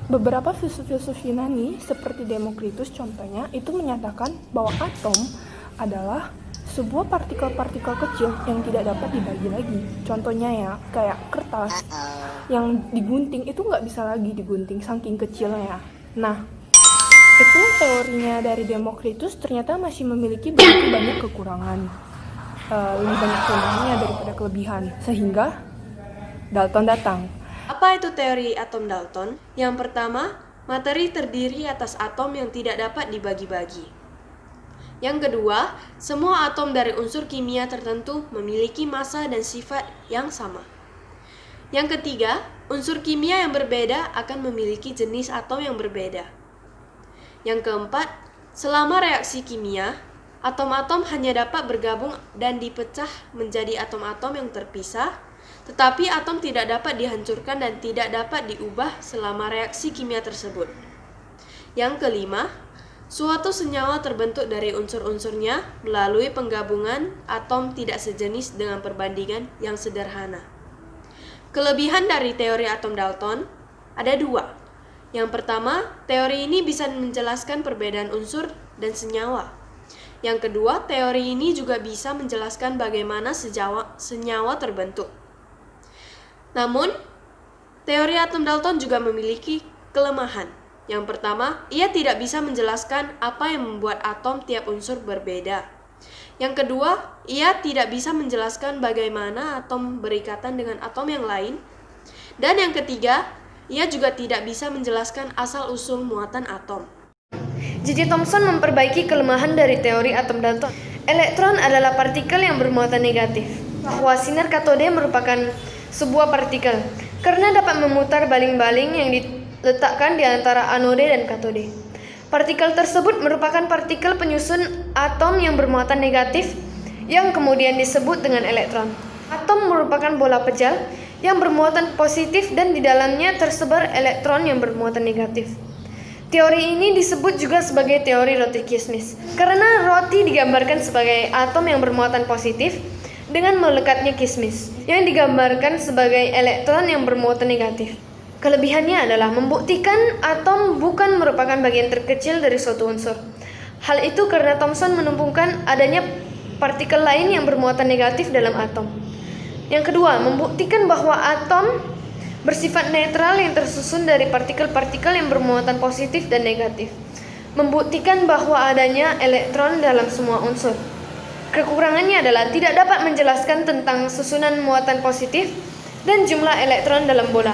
Beberapa filsuf-filsuf Yunani seperti Demokritus contohnya itu menyatakan bahwa atom adalah sebuah partikel-partikel kecil yang tidak dapat dibagi lagi. Contohnya ya, kayak kertas yang digunting itu nggak bisa lagi digunting saking kecilnya. Nah, itu teorinya dari Demokritus ternyata masih memiliki begitu banyak kekurangan. Lebih banyak kelemahannya daripada kelebihan, sehingga Dalton datang. Apa itu teori atom Dalton? Yang pertama, materi terdiri atas atom yang tidak dapat dibagi-bagi. Yang kedua, semua atom dari unsur kimia tertentu memiliki massa dan sifat yang sama. Yang ketiga, unsur kimia yang berbeda akan memiliki jenis atom yang berbeda. Yang keempat, selama reaksi kimia, atom-atom hanya dapat bergabung dan dipecah menjadi atom-atom yang terpisah, tetapi atom tidak dapat dihancurkan dan tidak dapat diubah selama reaksi kimia tersebut. Yang kelima, suatu senyawa terbentuk dari unsur-unsurnya melalui penggabungan atom tidak sejenis dengan perbandingan yang sederhana. Kelebihan dari teori atom Dalton ada dua. Yang pertama, teori ini bisa menjelaskan perbedaan unsur dan senyawa. Yang kedua, teori ini juga bisa menjelaskan bagaimana senyawa terbentuk. Namun, teori atom Dalton juga memiliki kelemahan. Yang pertama, ia tidak bisa menjelaskan apa yang membuat atom tiap unsur berbeda. Yang kedua, ia tidak bisa menjelaskan bagaimana atom berikatan dengan atom yang lain. Dan yang ketiga, ia juga tidak bisa menjelaskan asal-usul muatan atom. J.J. Thomson memperbaiki kelemahan dari teori atom Dalton. Elektron adalah partikel yang bermuatan negatif, bahwa sinar katode merupakan sebuah partikel, karena dapat memutar baling-baling yang diletakkan di antara anode dan katode. Partikel tersebut merupakan partikel penyusun atom yang bermuatan negatif, yang kemudian disebut dengan elektron. Atom merupakan bola pejal yang bermuatan positif dan di dalamnya tersebar elektron yang bermuatan negatif. Teori ini disebut juga sebagai teori roti kismis, karena roti digambarkan sebagai atom yang bermuatan positif dengan melekatnya kismis, yang digambarkan sebagai elektron yang bermuatan negatif. Kelebihannya adalah membuktikan atom bukan merupakan bagian terkecil dari suatu unsur. Hal itu karena Thomson menemukan adanya partikel lain yang bermuatan negatif dalam atom. Yang kedua, membuktikan bahwa atom bersifat netral yang tersusun dari partikel-partikel yang bermuatan positif dan negatif. Membuktikan bahwa adanya elektron dalam semua unsur. Kekurangannya adalah tidak dapat menjelaskan tentang susunan muatan positif dan jumlah elektron dalam bola.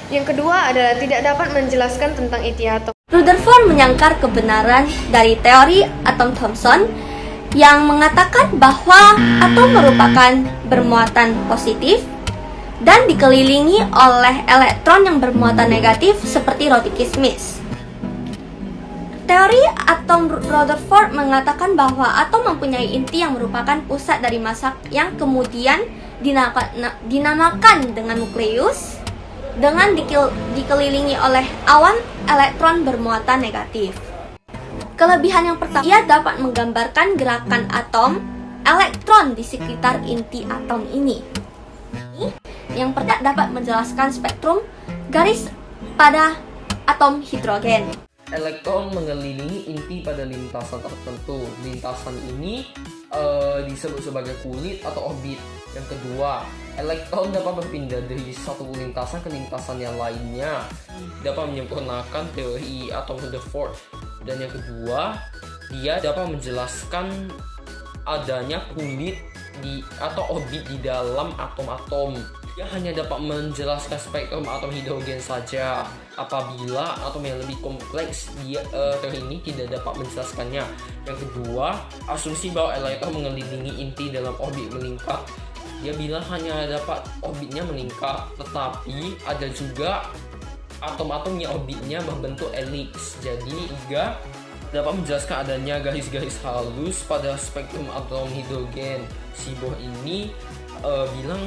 Yang kedua adalah tidak dapat menjelaskan tentang inti atom. Rutherford menyangkal kebenaran dari teori atom Thomson yang mengatakan bahwa atom merupakan bermuatan positif dan dikelilingi oleh elektron yang bermuatan negatif seperti roti kismis. Teori atom Rutherford mengatakan bahwa atom mempunyai inti yang merupakan pusat dari massa yang kemudian dinamakan dengan nukleus dengan dikelilingi oleh awan elektron bermuatan negatif. Kelebihan yang pertama, ia dapat menggambarkan gerakan atom elektron di sekitar inti atom ini. Yang pertama dapat menjelaskan spektrum garis pada atom hidrogen. Elektron mengelilingi inti pada lintasan tertentu. Lintasan ini disebut sebagai kulit atau orbit. Yang kedua, elektron dapat berpindah dari satu lintasan ke lintasan yang lainnya, dapat menyempurnakan teori atom Rutherford. Dan yang kedua, dia dapat menjelaskan adanya kulit atau orbit di dalam atom-atom. Dia hanya dapat menjelaskan spektrum atom hidrogen saja. Apabila atom yang lebih kompleks, teori ini tidak dapat menjelaskannya. Yang kedua, asumsi bahwa elektron mengelilingi inti dalam orbit melingkar. Dia bilang hanya dapat orbitnya melingkar, tetapi ada juga atom-atom yang orbitnya berbentuk elips. Jadi juga dapat menjelaskan adanya garis-garis halus pada spektrum atom hidrogen. Si Bohr ini bilang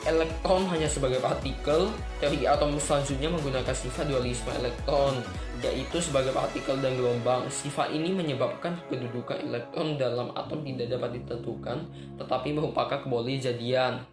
elektron hanya sebagai partikel. Teori atom selanjutnya menggunakan sifat dualisme elektron, yaitu sebagai partikel dan gelombang. Sifat ini menyebabkan kedudukan elektron dalam atom tidak dapat ditentukan, tetapi merupakan kebolehjadian.